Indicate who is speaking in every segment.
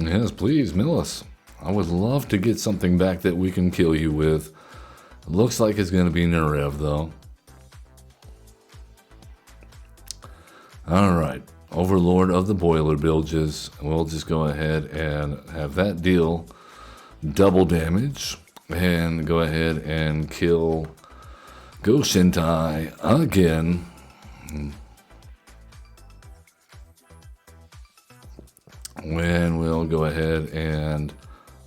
Speaker 1: Yes, please, mill us. I would love to get something back that we can kill you with. Looks like it's going to be Neriv, though. Alright, Overlord of the Boiler Bilges. We'll just go ahead and have that deal double damage. And go ahead and kill Go Shintai again. And we'll go ahead and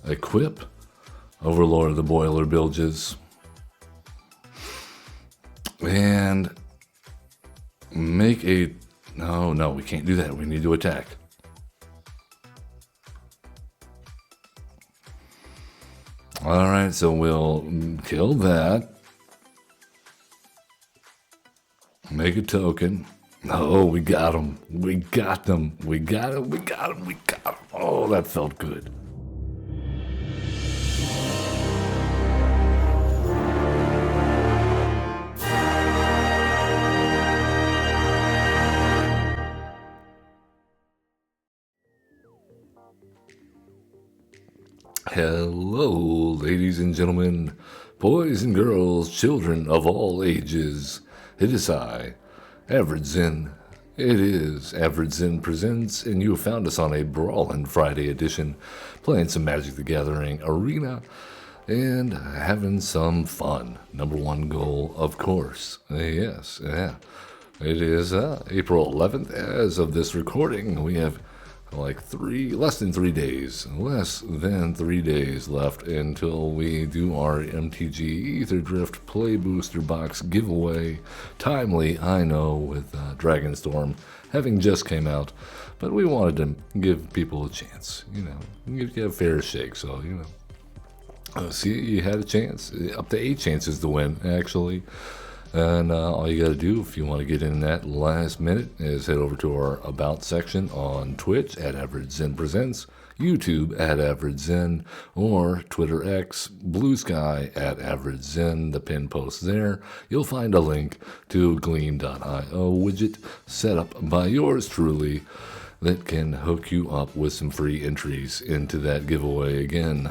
Speaker 1: equip Overlord of the Boiler Bilges. And make a... No, we can't do that. We need to attack. Alright, so we'll kill that. Make a token. Oh, we got him. We got them. We got him. We got him. We got him. Oh, that felt good. Hello, ladies and gentlemen, boys and girls, children of all ages. It is I, Average Zen. It is Average Zen Presents, and you have found us on a Brawlin Friday edition, playing some Magic the Gathering Arena and having some fun. Number one goal, of course. Yes, yeah. It is April 11th. As of this recording, we have less than 3 days left until we do our MtG Ether Drift Play Booster Box giveaway. Timely, I know, with Dragonstorm having just came out, but we wanted to give people a chance, give you a fair shake, so, see, you had a chance, up to 8 chances to win, actually. And all you got to do if you want to get in that last minute is head over to our About section on Twitch at Average Zen Presents, YouTube at Average Zen, or Twitter X, Blue Sky at Average Zen. The pin post there. You'll find a link to Gleam.io widget set up by yours truly that can hook you up with some free entries into that giveaway. Again,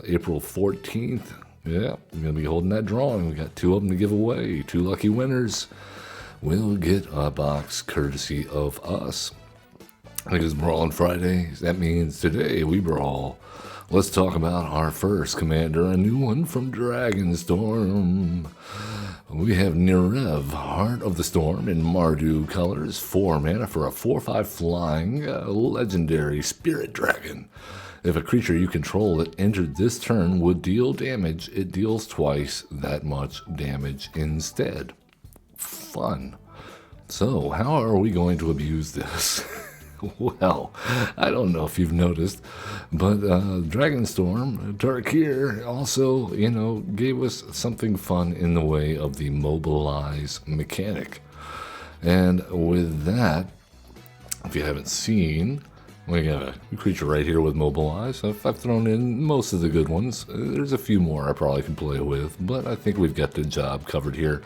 Speaker 1: April 14th. Yeah, we're going to be holding that drawing. We got 2 of them to give away. 2 lucky winners will get a box courtesy of us. It is Brawlin Friday. That means today we brawl. Let's talk about our first commander, a new one from Dragonstorm. We have Neriv, Heart of the Storm in Mardu colors, 4 mana for a 4/5 flying legendary spirit dragon. If a creature you control that entered this turn would deal damage, it deals twice that much damage instead. Fun. So, how are we going to abuse this? Well, I don't know if you've noticed, but Dragonstorm, Tarkir, also, gave us something fun in the way of the mobilize mechanic. And with that, if you haven't seen... we got a creature right here with Mobilize. I've thrown in most of the good ones. There's a few more I probably can play with, but I think we've got the job covered here.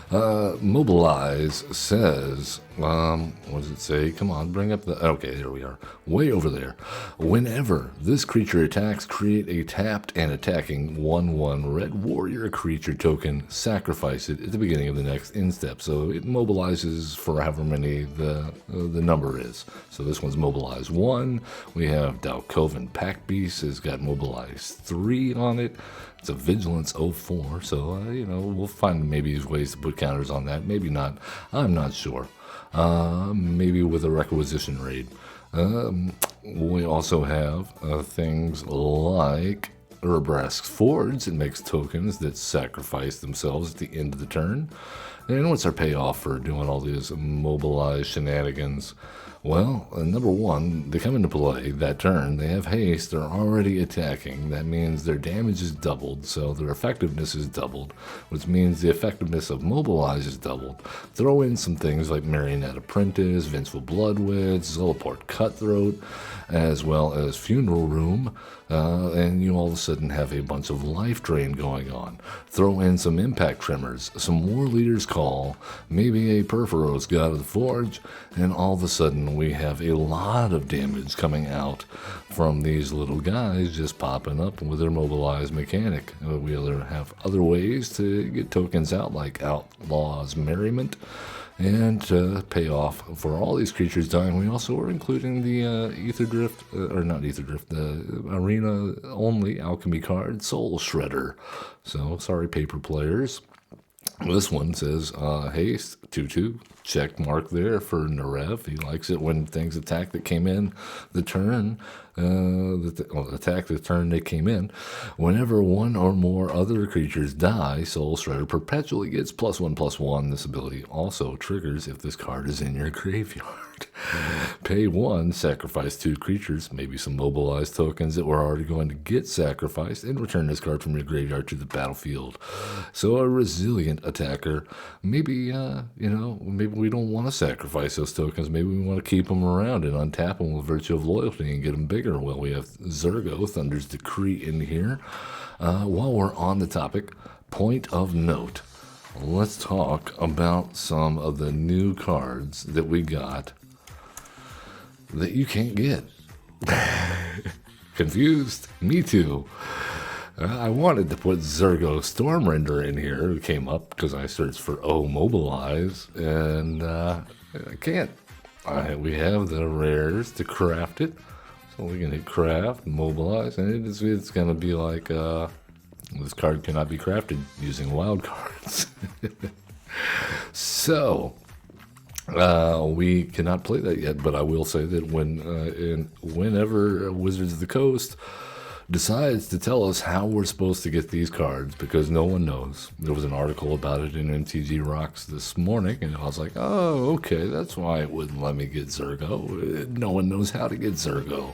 Speaker 1: Mobilize says, what does it say? Come on, bring up the... okay, there we are. Way over there. Whenever this creature attacks, create a tapped and attacking 1/1 red warrior creature token. Sacrifice it at the beginning of the next end step. So it mobilizes for however many the number is. So this one's Mobilize 1. We have Dalkovan Pack Beast has got Mobilize 3 on it. It's a Vigilance 04, so, we'll find maybe ways to put counters on that. Maybe not. I'm not sure. Maybe with a requisition raid. We also have things like Urbrask's Forge. It makes tokens that sacrifice themselves at the end of the turn. And what's our payoff for doing all these mobilized shenanigans? Well, number one, they come into play that turn. They have haste. They're already attacking. That means their damage is doubled, so their effectiveness is doubled, which means the effectiveness of Mobilize is doubled. Throw in some things like Marionette Apprentice, Vengeful Bloodwitch, Zolaport Cutthroat, as well as Funeral Room, and you all of a sudden have a bunch of life drain going on. Throw in some Impact Tremors, some War Leader's Call, maybe a Perforos, God of the Forge, and all of a sudden we have a lot of damage coming out from these little guys just popping up with their mobilized mechanic. We have other ways to get tokens out, like Outlaw's Merriment, and to pay off for all these creatures dying. We also are including the Ether Drift, or not Ether Drift, the Arena only Alchemy card, Soul Shredder. So, sorry, paper players. This one says haste 2/2, check mark there for Neriv. He likes it when things attack that came in the turn, attack the turn they came in. Whenever one or more other creatures die, Soul Shredder perpetually gets +1/+1. This ability also triggers if this card is in your graveyard. Pay 1, sacrifice 2 creatures, maybe some mobilized tokens that were already going to get sacrificed, and return this card from your graveyard to the battlefield. So a resilient attacker, maybe, maybe we don't want to sacrifice those tokens. Maybe we want to keep them around and untap them with Virtue of Loyalty and get them bigger. Well, we have Zergo, Thunder's Decree in here. While we're on the topic, point of note, let's talk about some of the new cards that we got that you can't get. Confused? Me too. I wanted to put Zergo Stormrender in here. It came up because I searched for Mobilize, and I can't. We have the rares to craft it, so we can hit craft, mobilize, and it's going to be like this card cannot be crafted using wild cards. So we cannot play that yet, but I will say that whenever Wizards of the Coast decides to tell us how we're supposed to get these cards, because no one knows. There was an article about it in MtG Rocks this morning, and I was like, oh, okay, that's why it wouldn't let me get Zergo. No one knows how to get Zergo.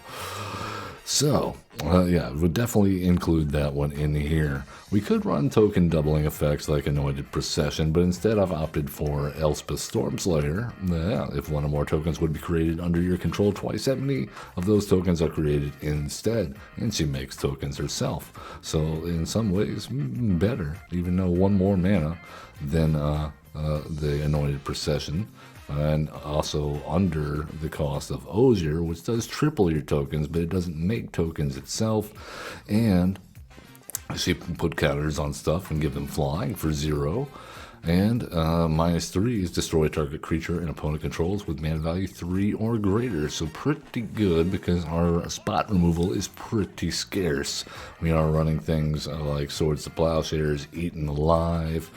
Speaker 1: So, yeah, we'll definitely include that one in here. We could run token doubling effects like Anointed Procession, but instead I've opted for Elspeth Stormslayer. If one or more tokens would be created under your control, twice that many of those tokens are created instead, and she makes tokens herself. So in some ways, better, even though one more mana than the Anointed Procession. And also under the cost of Osier, which does triple your tokens, but it doesn't make tokens itself. And she can put counters on stuff and give them flying for 0. And -3 is destroy target creature and opponent controls with mana value 3 or greater. So pretty good, because our spot removal is pretty scarce. We are running things like Swords to Plowshares, Eaten Alive,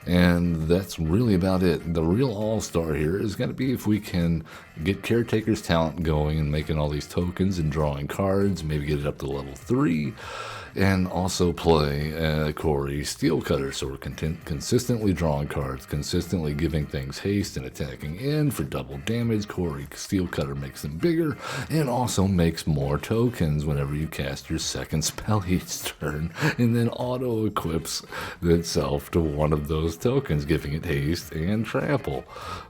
Speaker 1: and that's really about it. The real all-star here is going to be if we can get Caretaker's Talent going and making all these tokens and drawing cards, maybe get it up to level 3, and also play Corey Steel Cutter, so we're consistently drawing cards, consistently giving things haste and attacking in for double damage. Corey Steel Cutter makes them bigger and also makes more tokens whenever you cast your second spell each turn, and then auto-equips itself to one of those tokens, giving it haste and trample.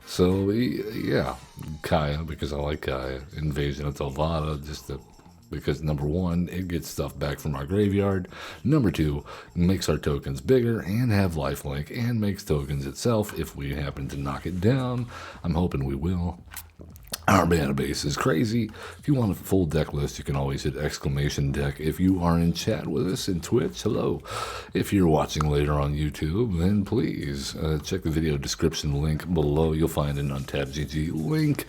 Speaker 1: So yeah, Kaya, because I like Kaya. Invasion of Telvada, because number 1, it gets stuff back from our graveyard. Number 2, makes our tokens bigger and have lifelink, and makes tokens itself if we happen to knock it down. I'm hoping we will. Our mana base is crazy. If you want a full deck list, you can always hit !deck. If you are in chat with us in Twitch, hello. If you're watching later on YouTube, then please check the video description link below. You'll find an Untapped GG link,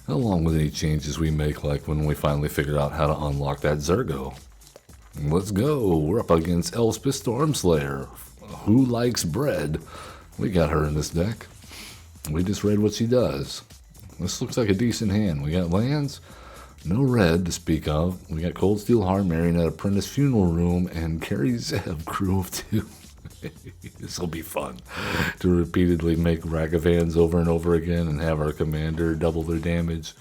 Speaker 1: along with any changes we make, like when we finally figure out how to unlock that Zergo. Let's go. We're up against Elspeth Stormslayer. Who likes bread? We got her in this deck. We just read what she does. This looks like a decent hand. We got lands, no red to speak of. We got Cold Steel Heart, Marionette Apprentice, Funeral Room, and Carrie Zeb, Crew of 2. This will be fun to repeatedly make Ragavans over and over again and have our commander double their damage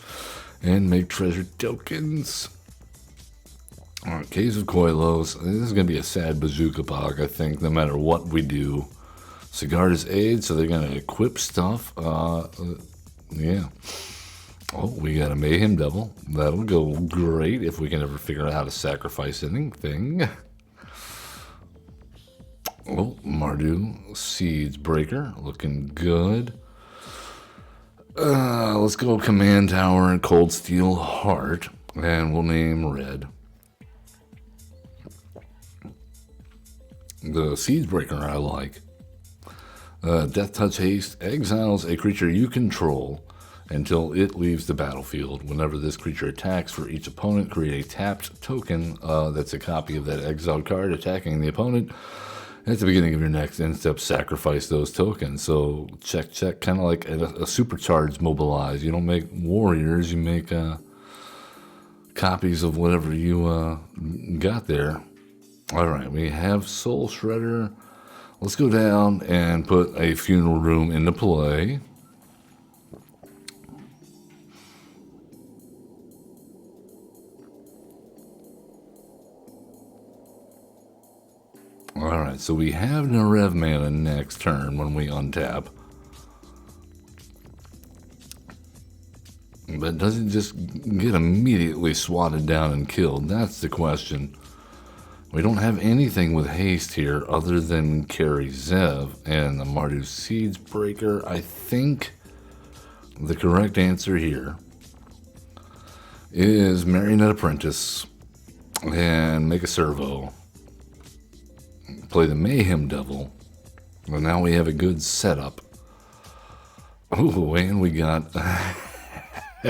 Speaker 1: and make treasure tokens. Alright, Caves of Koilos. This is going to be a sad bazooka pog, I think, no matter what we do. Sigarda's Aid, so they're going to equip stuff. Yeah. Oh, we got a Mayhem Devil. That'll go great if we can ever figure out how to sacrifice anything. Oh, Mardu Seeds Breaker, looking good. Let's go Command Tower and Cold Steel Heart, and we'll name Red. The Seeds Breaker I like. Death Touch Haste exiles a creature you control until it leaves the battlefield. Whenever this creature attacks for each opponent, create a tapped token that's a copy of that exiled card attacking the opponent. At the beginning of your next end step, sacrifice those tokens. So check, kind of like a supercharged mobilize. You don't make warriors, you make copies of whatever you got there. All right, we have Soul Shredder. Let's go down and put a Funeral Room into play. Alright, so we have Neriv mana next turn when we untap. But does it just get immediately swatted down and killed? That's the question. We don't have anything with haste here other than Carry Zev and the Mardu Seeds Breaker. I think the correct answer here is Marionette Apprentice and make a servo. Play the Mayhem Devil. Well, now we have a good setup. Oh, and we got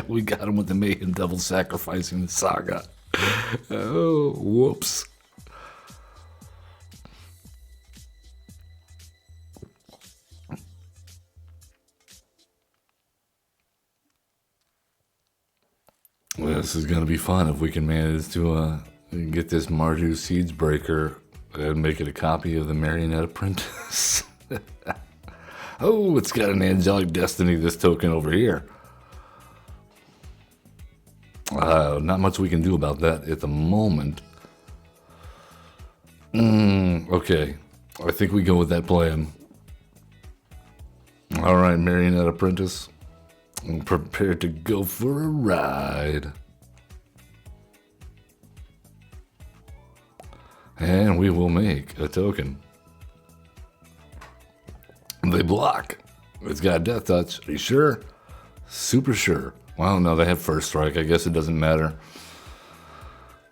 Speaker 1: we got him with the Mayhem Devil sacrificing the Saga. Oh, whoops. Well, this is going to be fun if we can manage to get this Mardu Seeds Breaker and make it a copy of the Marionette Apprentice. Oh, it's got an Angelic Destiny, this token over here. Not much we can do about that at the moment. Okay, I think we go with that plan. Alright, Marionette Apprentice. I'm prepared to go for a ride. And we will make a token. They block. It's got Death Touch. Are you sure? Super sure. Well, no, they have First Strike. I guess it doesn't matter.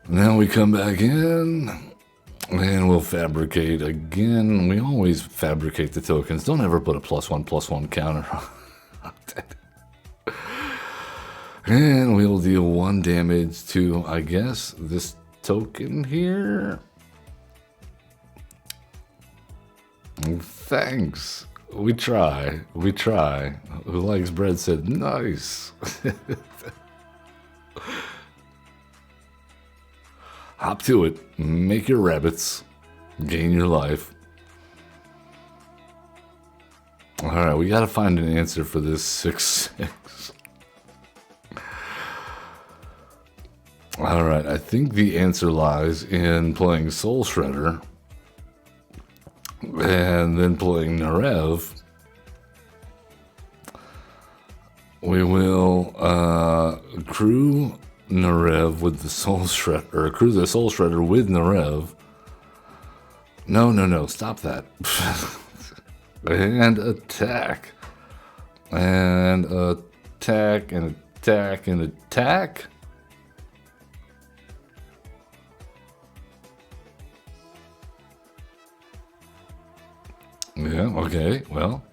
Speaker 1: Now we come back in. And we'll fabricate again. We always fabricate the tokens. Don't ever put a +1/+1 counter on it. And we'll deal 1 damage to, I guess, this token here. Thanks. We try. Who likes bread said, nice. Hop to it. Make your rabbits. Gain your life. Alright, we gotta find an answer for this 6/6. Alright, I think the answer lies in playing Soul Shredder and then playing Neriv. We will accrue Neriv with the Soul Shredder, or accrue the Soul Shredder with Neriv. No, stop that. And attack. And attack, and attack, and attack. Yeah, okay, well.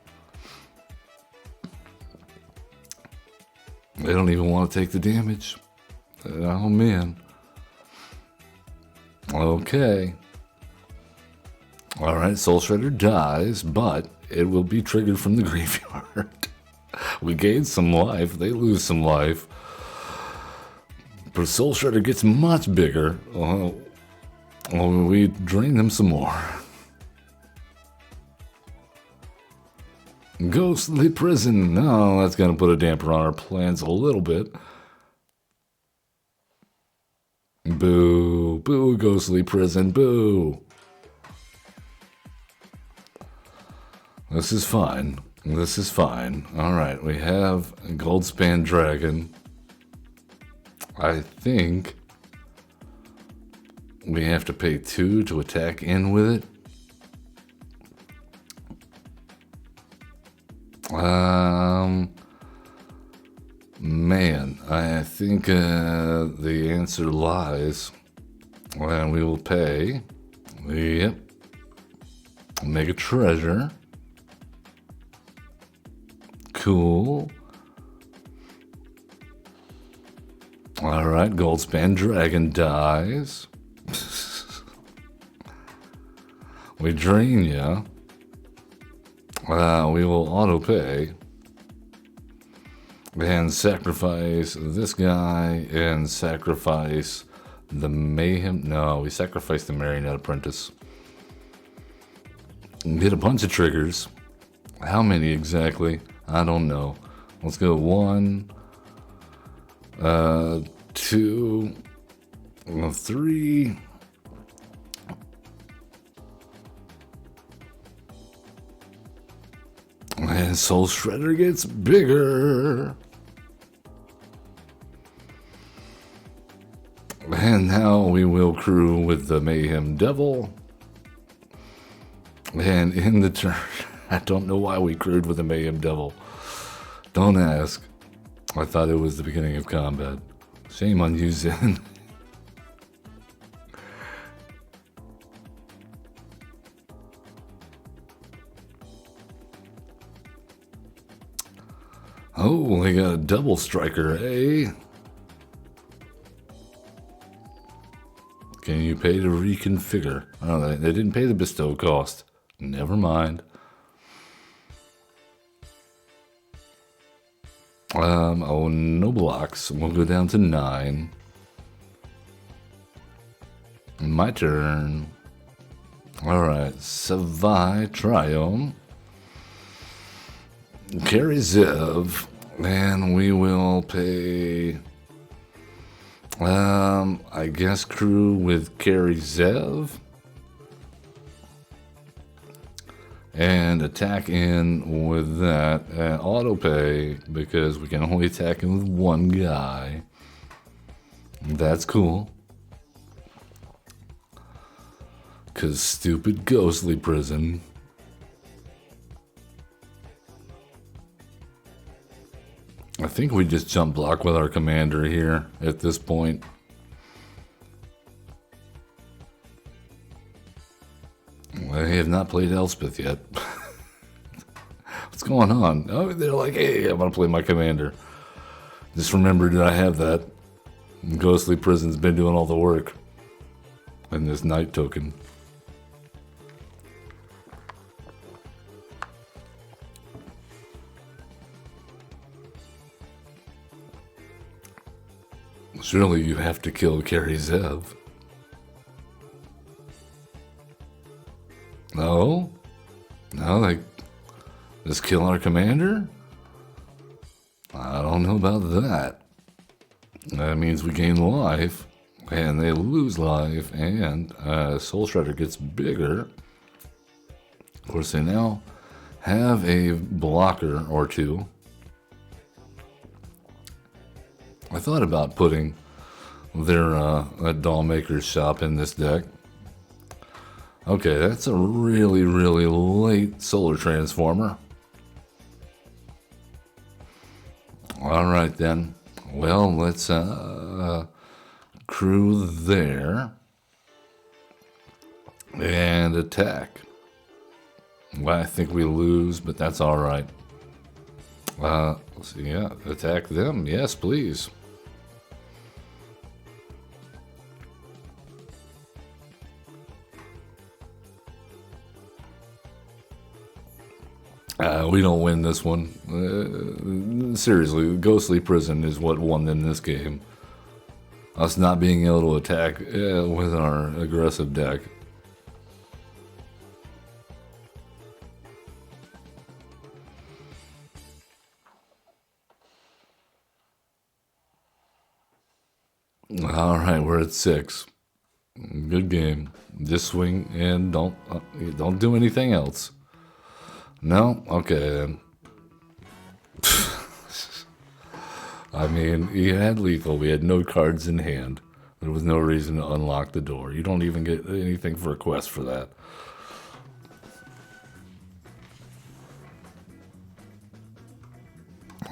Speaker 1: They don't even want to take the damage. Oh, man. Okay. Alright, Soul Shredder dies, but it will be triggered from the graveyard. We gain some life, they lose some life. But Soul Shredder gets much bigger. We drain them some more. Ghostly Prison. No, that's going to put a damper on our plans a little bit. Boo. Boo, Ghostly Prison. Boo. This is fine. This is fine. Alright, we have a Goldspan Dragon. I think we have to pay 2 to attack in with it. Man, I think the answer lies, and we will pay. Yep. Make a treasure. Cool. Alright, Goldspan Dragon dies. We drain ya. We will auto pay. And sacrifice this guy and sacrifice the Mayhem. No, we sacrifice the Marionette Apprentice. Get a bunch of triggers. How many exactly? I don't know. Let's go 1, 2, 3. And Soul Shredder gets bigger. And now we will crew with the Mayhem Devil. And in the turn, I don't know why we crewed with the Mayhem Devil. Don't ask. I thought it was the beginning of combat. Shame on you, Zen. Oh, they got a double striker, eh? Can you pay to reconfigure? Oh, they didn't pay the bestow cost. Never mind. Oh, no blocks. We'll go down to 9. My turn. Alright, Savai Triome. Carry Zev. And we will pay... I guess crew with Carry Zev. And attack in with that. Auto pay, because we can only attack in with one guy. That's cool. Because stupid ghostly prison. I think we just jump block with our commander here at this point. They have not played Elspeth yet. What's going on? Oh, they're like, hey, I'm going to play my commander. Just remembered that I have that. Ghostly Prison's been doing all the work. And this Knight token. Surely you have to kill Carry Zev. No? No, like, just kill our commander? I don't know about that. That means we gain life, and they lose life, and Soul Shredder gets bigger. Of course, they now have a blocker or two. I thought about putting their doll maker's shop in this deck. Okay, that's a really, really late solar transformer. Alright then. Well, let's crew there. And attack. Well, I think we lose, but that's alright. Let's see, yeah, attack them. Yes, please. We don't win this one. Seriously, Ghostly Prison is what won in this game. Us not being able to attack with our aggressive deck. Alright, we're at 6. Good game. Just swing and don't do anything else. No? Okay then. I mean, he had lethal. We had no cards in hand. There was no reason to unlock the door. You don't even get anything for a quest for that.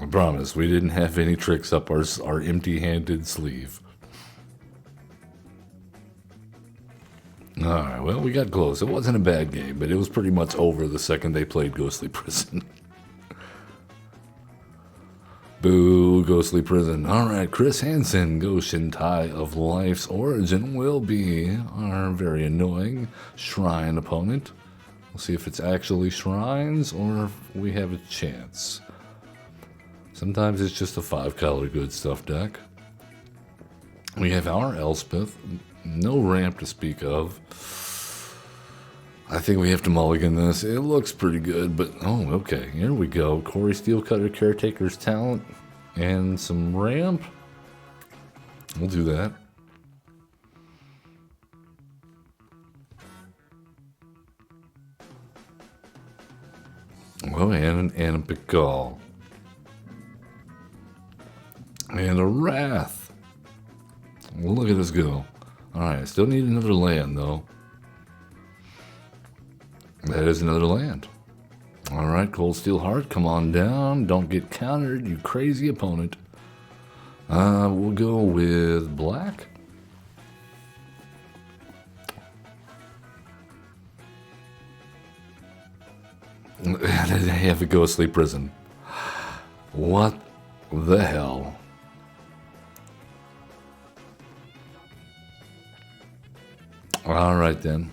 Speaker 1: I promise, we didn't have any tricks up our empty-handed sleeve. Alright, well, we got close. It wasn't a bad game, but it was pretty much over the second they played Ghostly Prison. Boo, Ghostly Prison. Alright, Chris Hansen, Goshen Tai of Life's Origin will be our very annoying Shrine opponent. We'll see if it's actually Shrines or if we have a chance. Sometimes it's just a 5-color good stuff deck. We have our Elspeth. No ramp to speak of. I think we have to mulligan this. It looks pretty good, but oh, okay. Here we go. Corey Steelcutter, Caretaker's Talent, and some ramp. We'll do that. Oh, and a Pickle. And a Wrath. Look at us go. Alright, I still need another land, though. That is another land. Alright, Cold Steel Heart, come on down. Don't get countered, you crazy opponent. We'll go with black. They have a Ghostly Prison. What the hell? Alright then.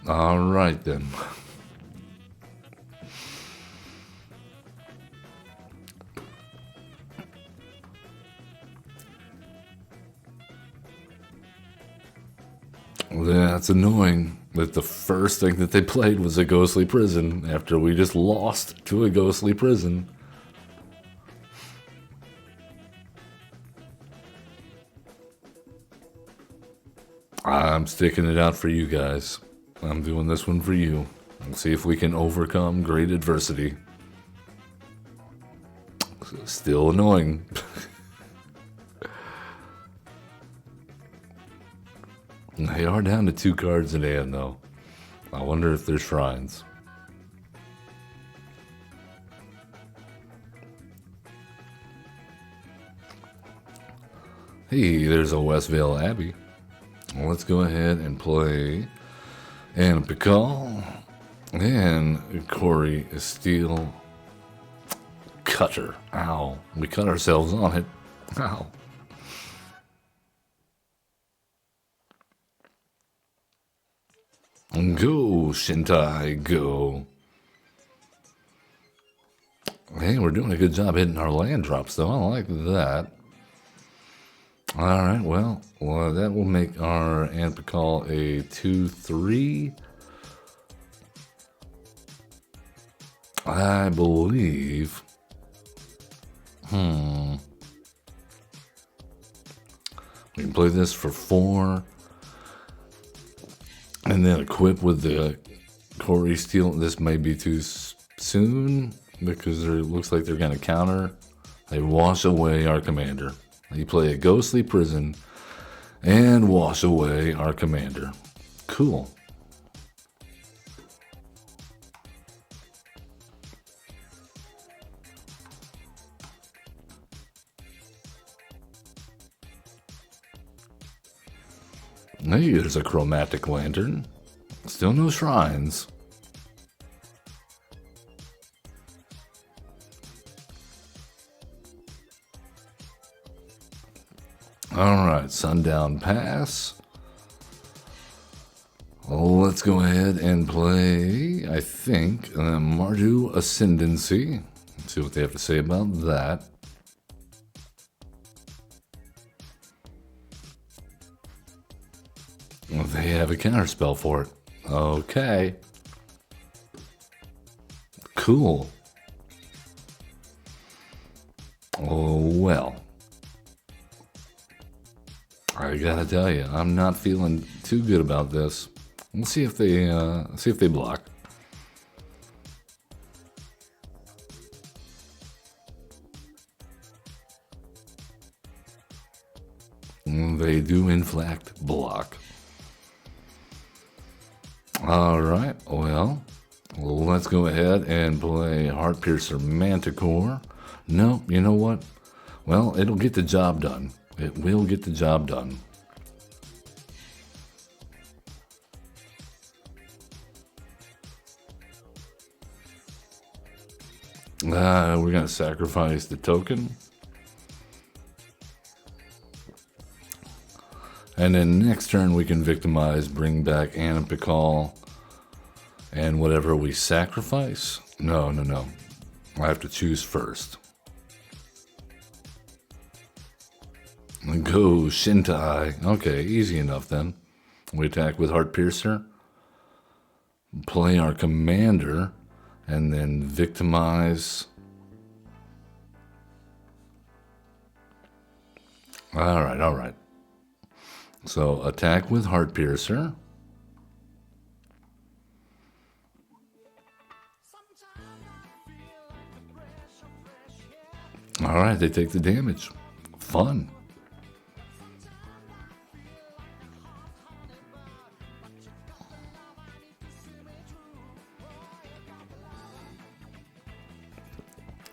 Speaker 1: Alright then. That's annoying that the first thing that they played was a Ghostly Prison after we just lost to a Ghostly Prison. I'm sticking it out for you guys. I'm doing this one for you. We'll see if we can overcome great adversity. Still annoying. They are down to 2 cards in hand, though. I wonder if there's shrines. Hey, there's a Westvale Abbey. Well, let's go ahead and play and Pickle and Corey Steel Cutter. Ow. We cut ourselves on it. Ow. Go, Shintai, go. Hey, we're doing a good job hitting our land drops, though. I like that. Alright, well, that will make our Anpicall a 2-3. I believe. We can play this for 4. And then equip with the Corey Steel. This may be too soon because it looks like they're going to counter. They wash away our commander. You play a Ghostly Prison and wash away our commander. Cool. Hey, there's a Chromatic Lantern. Still no shrines. Alright, Sundown Pass. Let's go ahead and play, I think, Mardu Ascendancy. Let's see what they have to say about that. Well, they have a counterspell for it. Okay. Cool. Oh, well. I gotta tell you, I'm not feeling too good about this. We'll see if they block. They do in fact block. All right. Well, Let's go ahead and play Heart Piercer Manticore. No, you know what? Well, it'll get the job done. It will get the job done. We're going to sacrifice the token. And then next turn we can victimize, bring back Anna Pikal, and whatever we sacrifice. No. I have to choose first. Go Shintai. Okay, easy enough then. We attack with Heart Piercer, play our commander, and then victimize. All right. So attack with Heart Piercer. All right, they take the damage. Fun.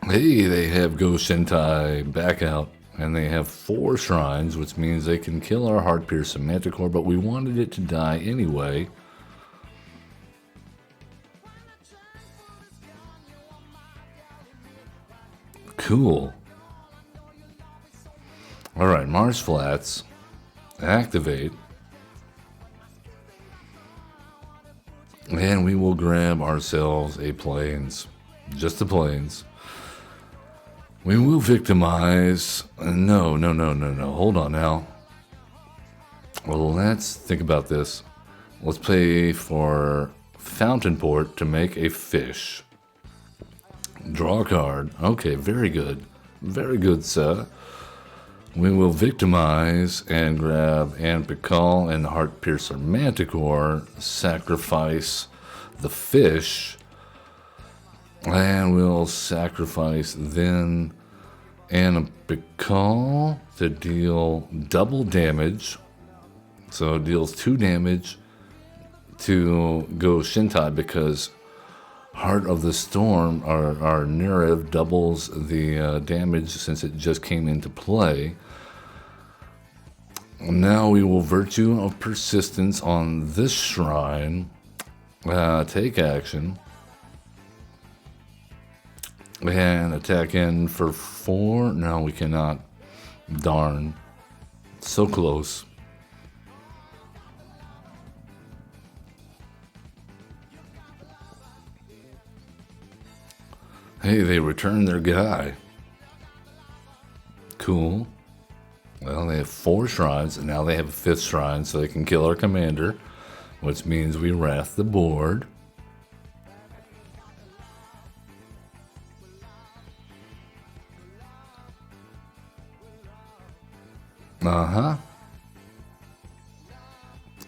Speaker 1: Hey, they have Go Shintai back out, and they have 4 shrines, which means they can kill our Heart Piercer Manticore, but we wanted it to die anyway. Cool. Alright, Mars Flats. Activate. And we will grab ourselves a plains. Just the plains. We will victimize. No. Hold on now. Well, let's think about this. Let's play for Fountain Port to make a fish. Draw a card. Okay, very good. Very good, sir. We will victimize and grab Anna Pikal and Heart Piercer Manticore. Sacrifice the fish. And we'll sacrifice then Anna Pikal to deal double damage. So it deals 2 damage to Go Shintai because Heart of the Storm, our Neriv, doubles the damage since it just came into play. Now we will Virtue of Persistence on this shrine. Take action. And attack in for 4. No, we cannot. Darn. So close. Hey, they returned their guy. Cool. Well, they have 4 shrines, and now they have a 5th shrine, so they can kill our commander, which means we wrath the board.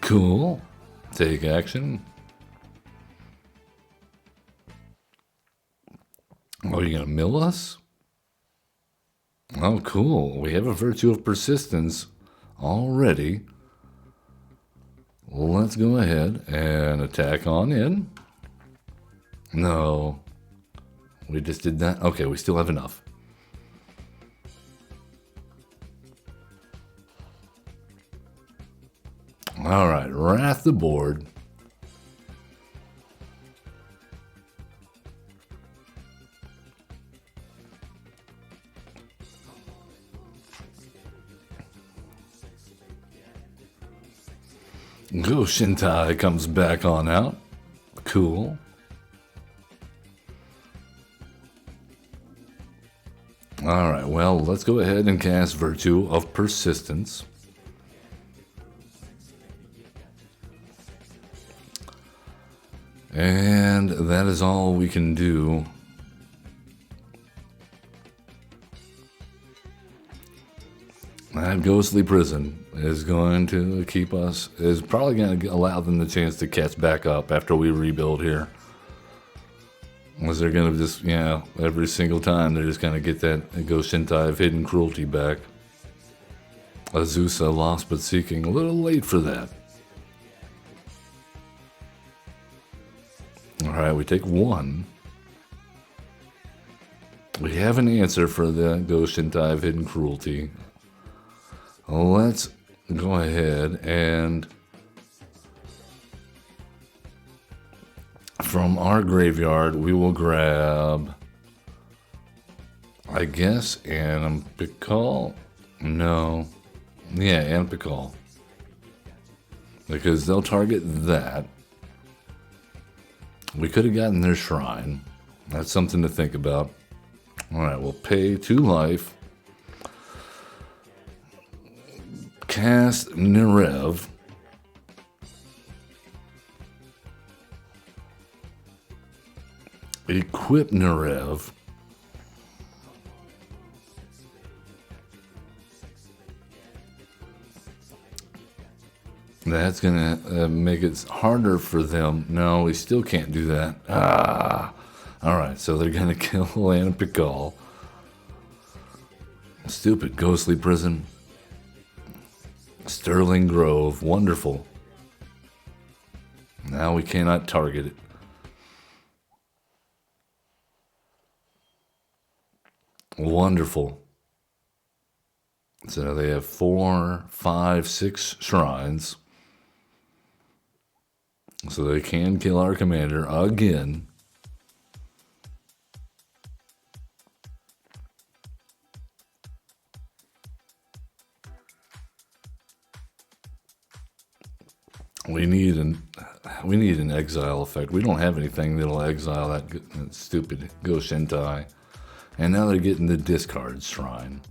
Speaker 1: Cool. Take action. Oh, you gonna mill us? Oh, cool. We have a Virtue of Persistence already. Let's go ahead and attack on in. No. We just did that. Okay, we still have enough. All right, wrath the board. Go Shintai comes back on out. Cool. All right, well, let's go ahead and cast Virtue of Persistence. And that is all we can do. That ghostly prison is going to keep us, is probably going to allow them the chance to catch back up after we rebuild here. Unless they're going to just, every single time they're just going to get that Ghost Shintai of Hidden Cruelty back. Azusa Lost But Seeking, a little late for that. Alright, we take 1. We have an answer for the Ghost Shintai of Hidden Cruelty. Let's go ahead and from our graveyard we will grab, I guess, Pikal? No. Yeah, Pikal. Because they'll target that. We could have gotten their shrine. That's something to think about. Alright, we'll pay 2 life. Cast Neriv. Equip Neriv. That's gonna make it harder for them. No, we still can't do that. Alright, so they're gonna kill Pikal. Stupid ghostly prison. Sterling Grove, wonderful. Now we cannot target it. Wonderful. So they have 4, 5, 6 shrines. So they can kill our commander again. We need an exile effect. We don't have anything that'll exile that stupid Ghost Shintai. And now they're getting the discard shrine.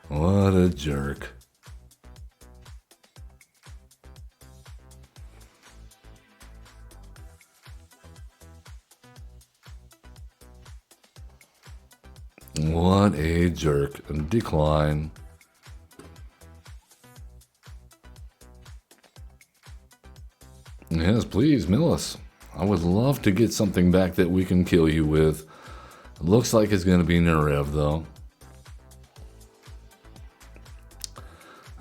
Speaker 1: What a jerk. What a jerk. Decline. Yes, please, mill us. I would love to get something back that we can kill you with. It looks like it's going to be Neriv, though.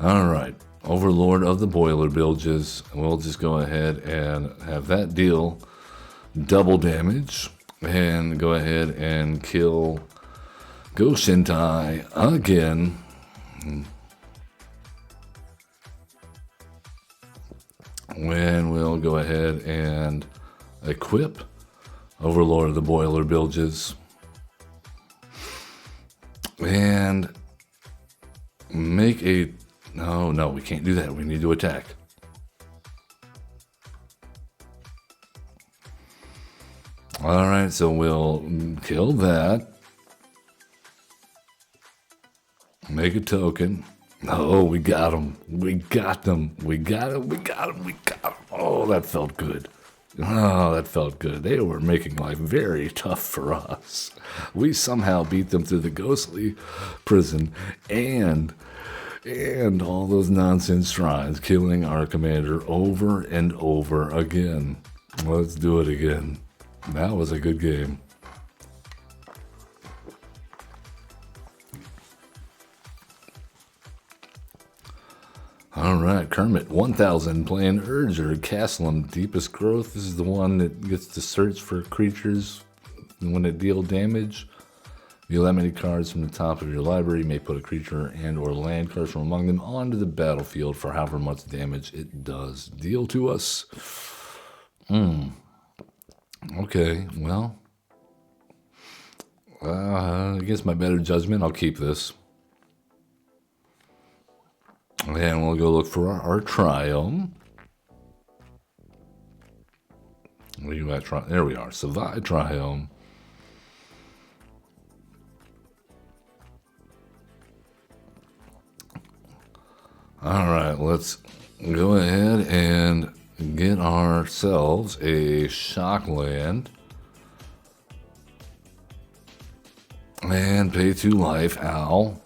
Speaker 1: Alright, Overlord of the Boiler Bilges. We'll just go ahead and have that deal double damage. And go ahead and kill Ghost Shintai again. And we'll go ahead and equip Overlord of the Boiler Bilges. And make a... No, we can't do that. We need to attack. Alright, so we'll kill that. Make a token. Oh, we got him. We got them. We got him. We got him. We got him. Oh, that felt good. Oh, that felt good. They were making life very tough for us. We somehow beat them through the ghostly prison and all those nonsense shrines, killing our commander over and over again. Let's do it again. That was a good game. Alright, Kermit, 1000, playing Urger, Castlum, Deepest Growth. This is the one that gets to search for creatures when it deal damage. If you have many cards from the top of your library, you may put a creature and or land cards from among them onto the battlefield for however much damage it does deal to us. Okay, well, against my better judgment, I'll keep this. And we'll go look for our Triome. Where you at? There we are. Savai Triome. Alright, let's go ahead and get ourselves a Shockland. And pay 2 life. Ow.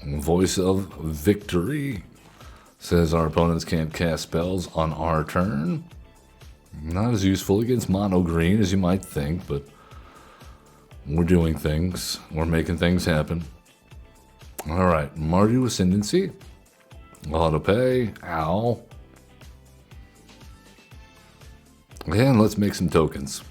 Speaker 1: Voice of Victory says our opponents can't cast spells on our turn. Not as useful against mono green as you might think, but we're doing things. We're making things happen. Alright, Mardu Ascendancy. Auto pay. Ow. And let's make some tokens.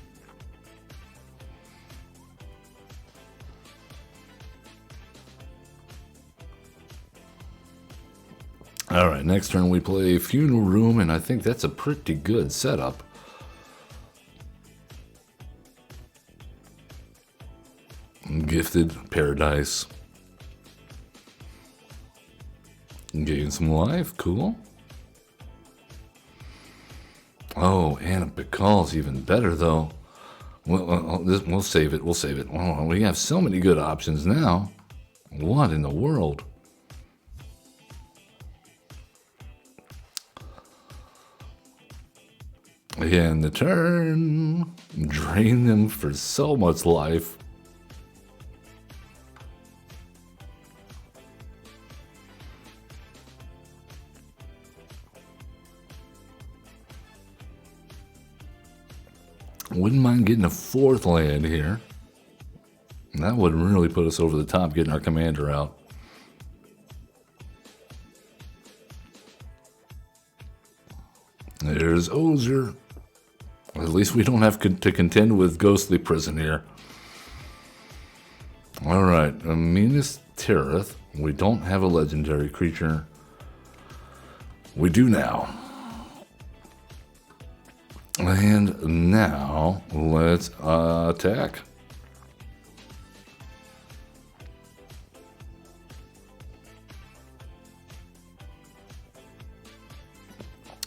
Speaker 1: Alright, next turn we play Funeral Room, and I think that's a pretty good setup. Gifted Paradise. Gain some life, cool. Oh, and Bacall's even better though. We'll save it, we'll save it. Oh, we have so many good options now. What in the world? Again, the turn. Drain them for so much life. Wouldn't mind getting a fourth land here. That would really put us over the top, getting our commander out. There's Ozer. At least we don't have to contend with Ghostly Prison here. Alright, Minas Tirith. We don't have a legendary creature. We do now. And now, let's attack.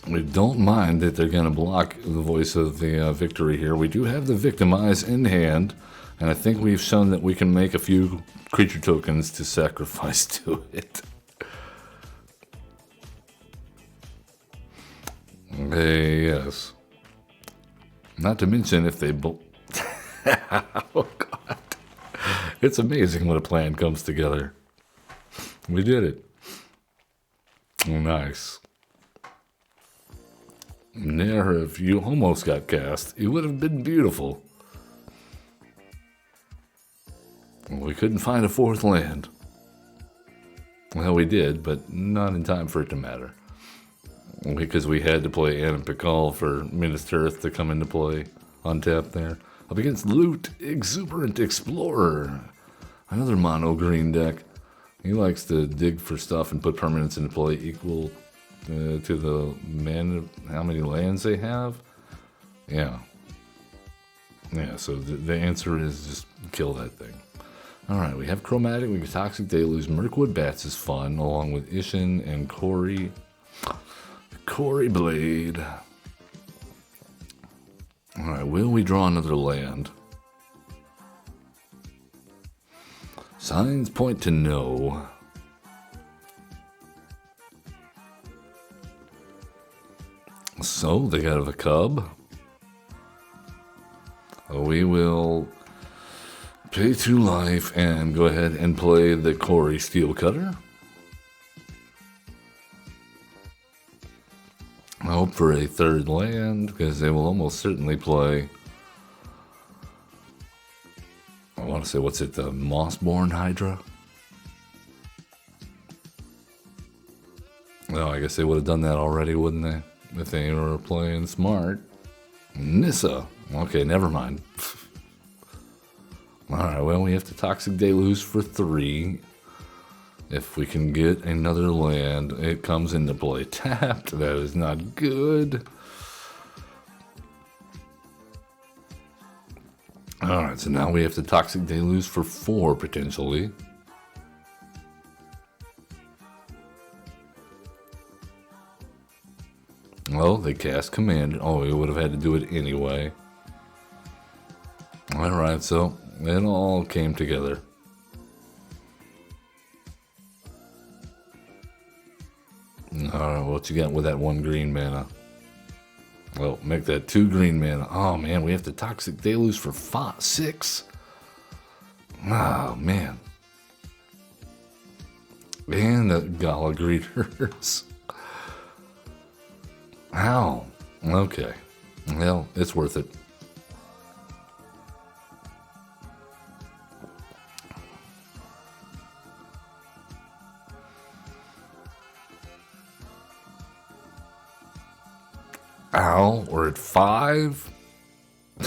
Speaker 1: We don't mind that they're going to block the voice of the victory here. We do have the Victimize in hand, and I think we've shown that we can make a few creature tokens to sacrifice to it. Yes. Not to mention if they... Oh, God. It's amazing when a plan comes together. We did it. Nice. Neriv, you almost got cast. It would have been beautiful. We couldn't find a fourth land. Well, we did, but not in time for it to matter. Because we had to play Anna Bacall for Minas Tirith to come into play on tap there. Up against Loot, Exuberant Explorer. Another mono green deck. He likes to dig for stuff and put permanents into play equal to the how many lands they have. Yeah. Yeah, so the answer is just kill that thing. Alright, we have Chromatic, we have Toxic Deluge, Mirkwood Bats is fun, along with Ishin and Corey. Corey Blade. Alright, will we draw another land? Signs point to no. So, they got a cub. We will pay 2 life and go ahead and play the Corey Steelcutter. I hope for a third land, because they will almost certainly play... I want to say, what's it, the Mossborn Hydra? No, I guess they would have done that already, wouldn't they? If they were playing smart. Nissa. Okay, never mind. Alright, well, we have to Toxic Deluge for 3. If we can get another land, it comes into play tapped. That is not good. Alright, so now we have to Toxic Deluge for 4, potentially. Well, they cast Command. Oh, we would have had to do it anyway. Alright, so it all came together. Alright, what you got with that 1 green mana? Well, make that 2 green mana. Oh man, we have to Toxic Deluge for 6. Oh man. And the Gala Greeters. How? Okay. Well, it's worth it. Ow, we're at 5. At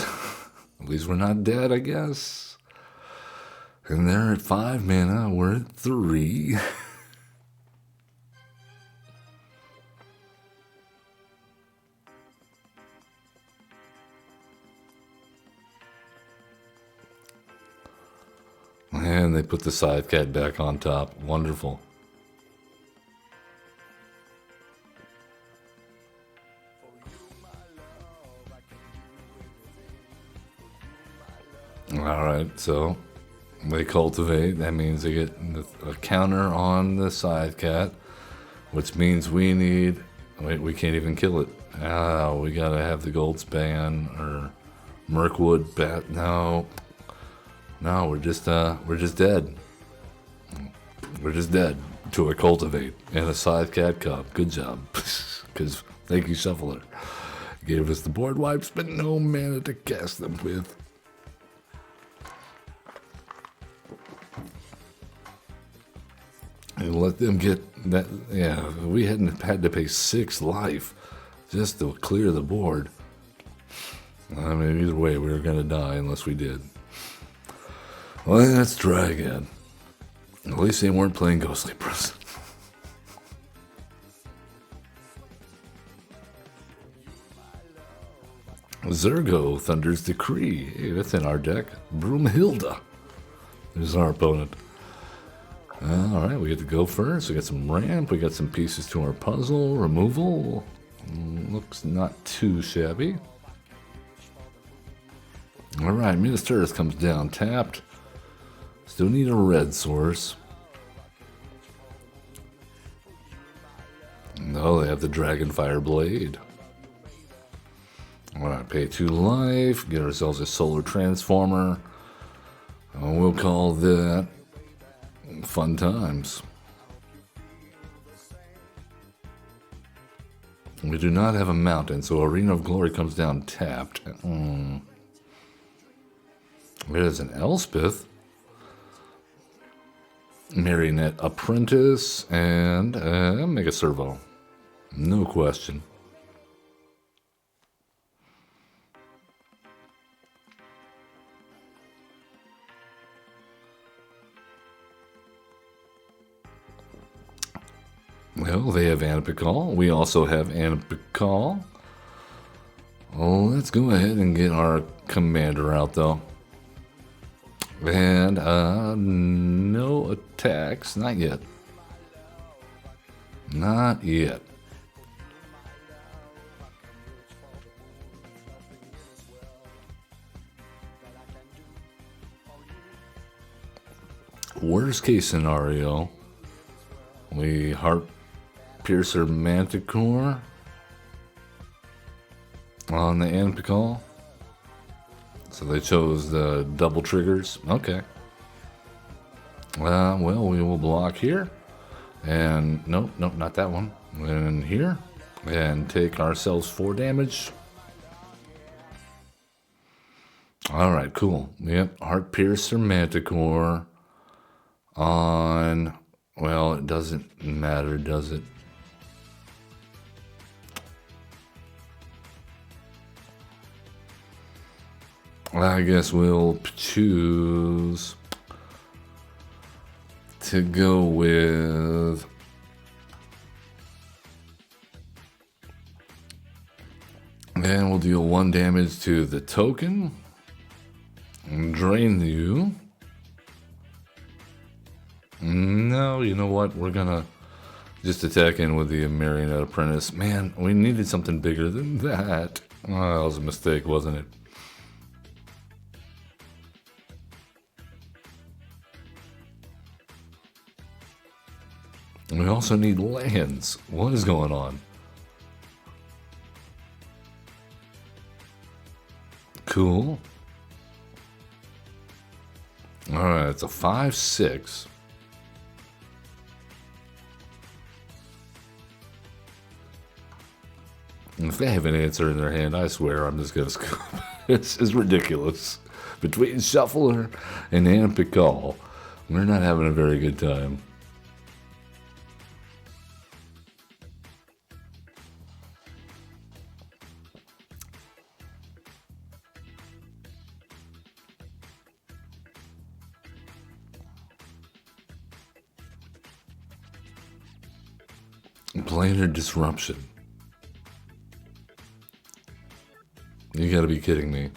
Speaker 1: least we're not dead, I guess. And they're at 5 mana, we're at 3. And they put the scythe cat back on top. Wonderful. Alright, so they cultivate. That means they get a counter on the scythe cat, which means we need... Wait, we can't even kill it. We gotta have the gold span or Mirkwood bat. No, we're just dead. We're just dead to a cultivate and a scythe cat cup. Good job, because thank you, Shuffler. Gave us the board wipes, but no mana to cast them with. And let them get that. Yeah, we hadn't had to pay 6 life just to clear the board. I mean, either way, we were gonna die unless we did. Well, let's try again. At least they weren't playing Ghostly Prison. Zergo, Thunder's Decree. Hey, that's in our deck. Broomhilda. There's our opponent. Alright, we get to go first. We got some ramp. We got some pieces to our puzzle. Removal. Looks not too shabby. Alright, Ministers comes down tapped. Still need a red source. No, they have the Dragonfire Blade. Alright, pay 2 life. Get ourselves a Solar Transformer. We'll call that fun times. We do not have a mountain, so Arena of Glory comes down tapped. There's an Elspeth, Marionette Apprentice, and Mega Servo. No question. Well, they have Anapicall. We also have Anapicall. Well, let's go ahead and get our commander out, though. And no attacks. Not yet. Not yet. Worst case scenario, we Heart Piercer Manticore on the Anapicall. So they chose the double triggers. Okay. Well, we will block here. And nope, not that one. And here. And take ourselves 4 damage. Alright, cool. Yep, Heart Piercer Manticore on... Well, it doesn't matter, does it? I guess we'll choose to go with and we'll deal 1 damage to the token and drain you. No, you know what? We're gonna just attack in with the Marionette Apprentice. Man, we needed something bigger than that. Oh, that was a mistake, wasn't it? We also need lands. What is going on? Cool. Alright, it's a 5/6. If they have an answer in their hand, I swear I'm just going to scoop. This is ridiculous. Between Shuffler and Anapicall, we're not having a very good time. Planar disruption. You gotta be kidding me.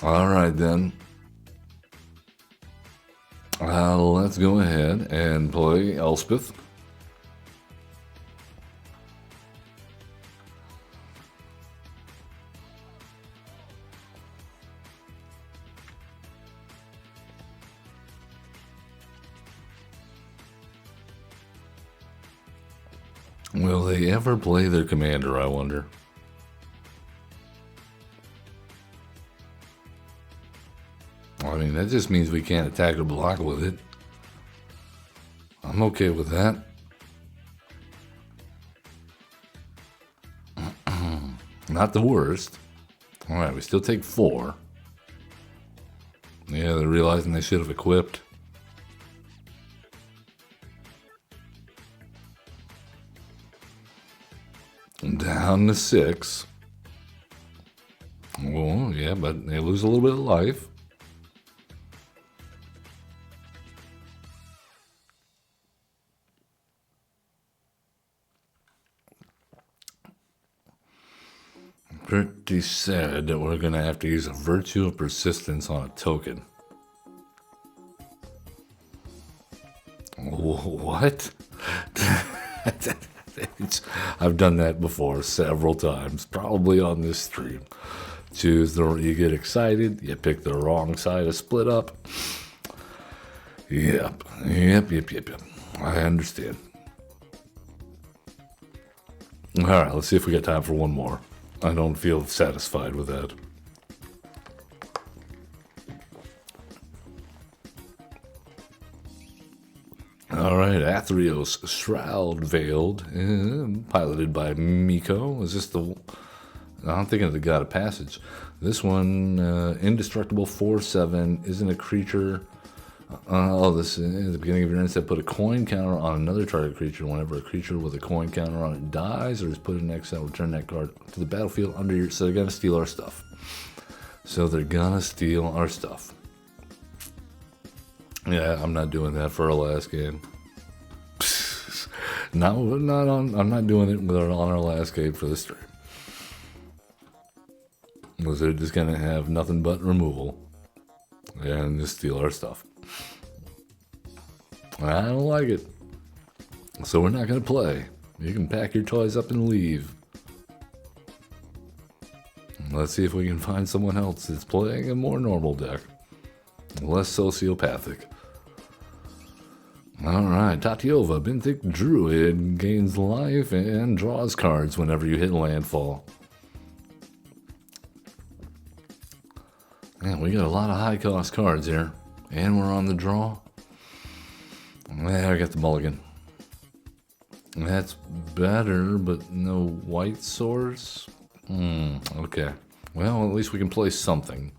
Speaker 1: Alright then. Let's go ahead and play Elspeth. Will they ever play their commander, I wonder? I mean, that just means we can't attack or block with it. I'm okay with that. Not the worst. Alright, we still take 4. Yeah, they're realizing they should have equipped. Down to 6. Well, yeah, but they lose a little bit of life. Pretty sad that we're going to have to use a Virtue of Persistence on a token. What? I've done that before several times, probably on this stream. You get excited, you pick the wrong side of split up. Yep. I understand. All right, let's see if we got time for one more. I don't feel satisfied with that. Alright, Athreos, Shroud Veiled, piloted by Miko. Is this the... I'm thinking of the God of Passage. This one, Indestructible 4/7, isn't a creature... this is at the beginning of your end step, put a coin counter on another target creature. Whenever a creature with a coin counter on it dies or is put in exile, return that card to the battlefield under your... So they're going to steal our stuff. Yeah, I'm not doing that for our last game. No, I'm not doing it on our last game for the stream. Because they're just going to have nothing but removal. And just steal our stuff. I don't like it. So we're not going to play. You can pack your toys up and leave. Let's see if we can find someone else that's playing a more normal deck. Less sociopathic. Alright, Tatiova, Benthic Druid, gains life and draws cards whenever you hit landfall. Man, we got a lot of high cost cards here. And we're on the draw. Yeah, I got the mulligan. That's better, but no white source? Okay. Well, at least we can play something.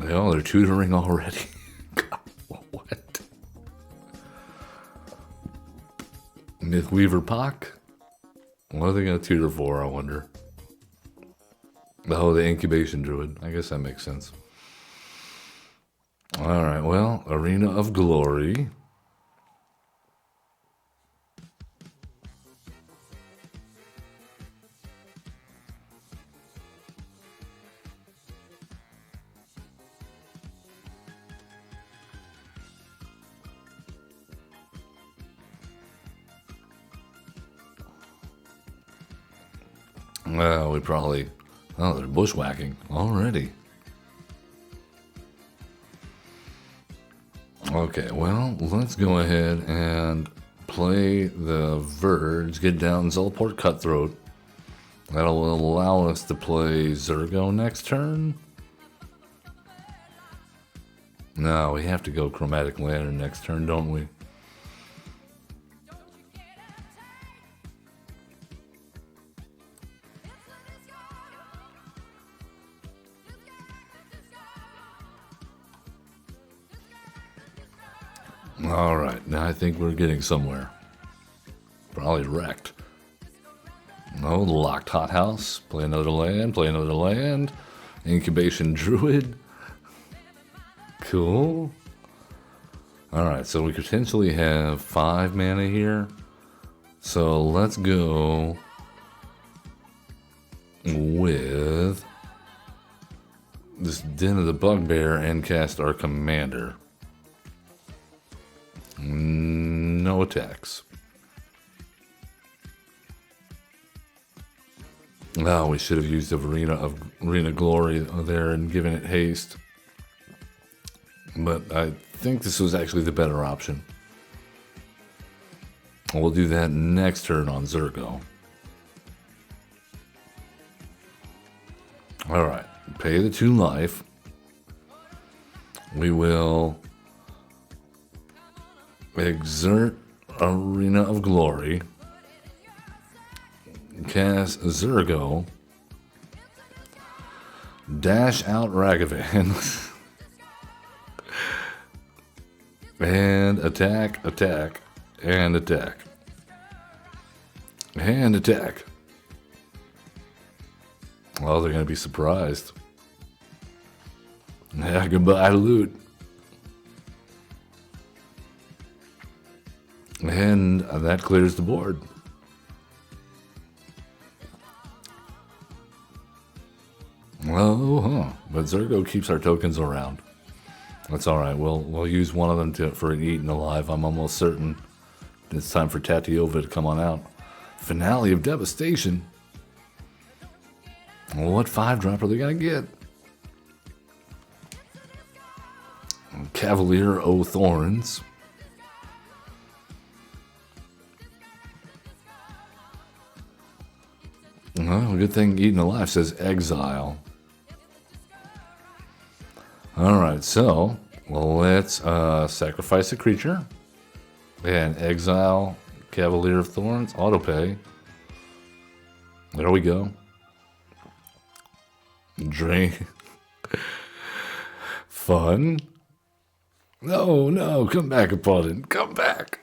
Speaker 1: Oh, they're tutoring already. God, what? Mythweaver Pock? What are they going to tutor for, I wonder? Oh, the Incubation Druid. I guess that makes sense. Alright, well, Arena of Glory. Well, we probably... Oh, they're bushwhacking already. Okay, well, let's go ahead and play the Verge, get down Zulport Cutthroat. That'll allow us to play Zergo next turn. No, we have to go Chromatic Lantern next turn, don't we? Alright, now I think we're getting somewhere. Probably wrecked. No, the Locked Hothouse. Play another land. Incubation Druid. Cool. Alright, so we potentially have 5 mana here. So let's go with this Den of the Bugbear and cast our commander. No attacks. Oh, we should have used the Arena Glory there and given it haste. But I think this was actually the better option. We'll do that next turn on Zergo. Alright, pay the 2 life. We will exert Arena of Glory. Cast Zergo. Dash out Ragavan. And attack, attack, and attack. And attack. Well, they're going to be surprised. Yeah, goodbye loot. And that clears the board. Oh, but Zergo keeps our tokens around. That's all right. We'll use one of them for an Eaten Alive. I'm almost certain it's time for Tatiova to come on out. Finale of Devastation. Well, what 5-drop are they gonna get? Cavalier O' Thorns. Well, good thing Eaten Alive says Exile. Alright, so let's sacrifice a creature and exile Cavalier of Thorns, autopay. There we go. Drain. Fun. No, come back, opponent. Come back.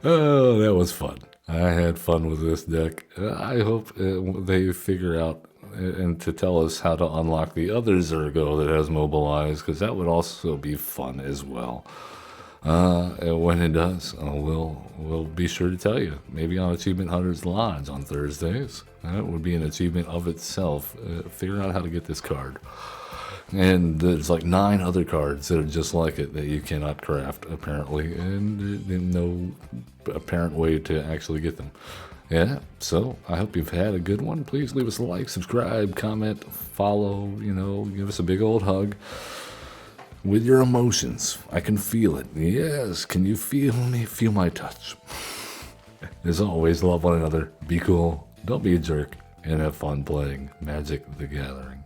Speaker 1: Oh, that was fun. I had fun with this deck. I hope they figure out and to tell us how to unlock the other Zergo that has Mobilize, because that would also be fun as well. And when it does, we'll be sure to tell you. Maybe on Achievement Hunters Lodge on Thursdays. That would be an achievement of itself. Figure out how to get this card. And there's like 9 other cards that are just like it that you cannot craft, apparently, and no apparent way to actually get them. Yeah, so I hope you've had a good one. Please leave us a like, subscribe, comment, follow, give us a big old hug. With your emotions, I can feel it. Yes, can you feel me? Feel my touch. As always, love one another, be cool, don't be a jerk, and have fun playing Magic the Gathering.